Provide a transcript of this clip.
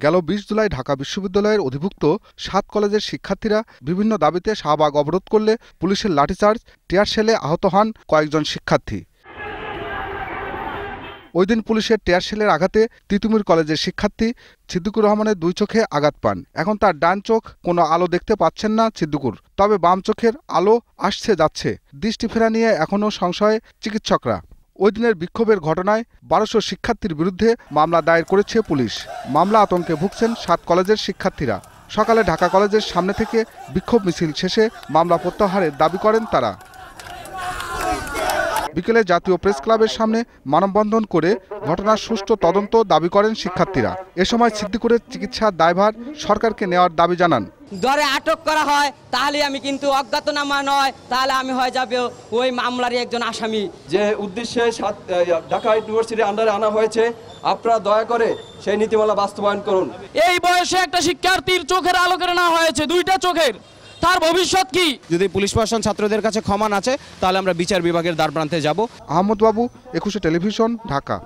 গেল ২০ জুলাই ঢাকা বিশ্ববিদ্যালয়ের অধিভুক্ত ৭ কলেজের শিক্ষার্থীরা বিভিন্ন দাবিতে শাহবাগ অবরোধ করলে পুলিশের লাঠিচার্জ, টিয়ার শেলে আহত হন কয়েকজন শিক্ষার্থী। ওই দিন পুলিশের টিয়ার শেলের আঘাতে তিতুমির কলেজের শিক্ষার্থী ছিদ্দিকুর রহমানের ২ চোখে আঘাত পান। এখন তার ডান চোখ কোনো আলো দেখতে পাচ্ছেন না ছিদ্দিকুর, তবে বাম চোখের আলো আসছে যাচ্ছে। দৃষ্টি ফেরা নিয়ে এখনও সংশয়ে চিকিৎসকরা। ওই দিনের বিক্ষোভের ঘটনায় ১২০০ শিক্ষার্থীর বিরুদ্ধে মামলা দায়ের করেছে পুলিশ। মামলা আতঙ্কে ভুগছেন ৭ কলেজের শিক্ষার্থীরা। সকালে ঢাকা কলেজের সামনে থেকে বিক্ষোভ মিছিল শেষে মামলা প্রত্যাহারের দাবি করেন তারা। বিকেলে জাতীয় প্রেস ক্লাবের সামনে মানববন্ধন করে ঘটনার সুষ্ঠু তদন্ত দাবি করেন শিক্ষার্থীরা। এ সময় ছিদ্দিকুরের চিকিৎসার দায়ভার সরকারকে নেওয়ার দাবি জানান। ধরে আটক করা হয় তাহলে আমি কিন্তু অজ্ঞাতনামা নয়, তাহলে আমি হয়ে যাবে ওই মামলারই একজন আসামি। যে উদ্দেশ্যে ঢাকা ইউনিভার্সিটির আন্ডারে আনা হয়েছে, আপনারা দয়া করে সেই নীতিমালা বাস্তবায়ন করুন। এই বয়সে একটা শিক্ষার্থীর চোখের আলো কেড়ে নেওয়া হয়েছে, 2টা চোখের, তার ভবিষ্যৎ কি? যদি পুলিশ প্রশাসন ছাত্রদের কাছে ক্ষমা না চায় তাহলে আমরা বিচার বিভাগের দ্বারপ্রান্তে যাব। আহমদ বাবু, ২১ টেলিভিশন, ঢাকা।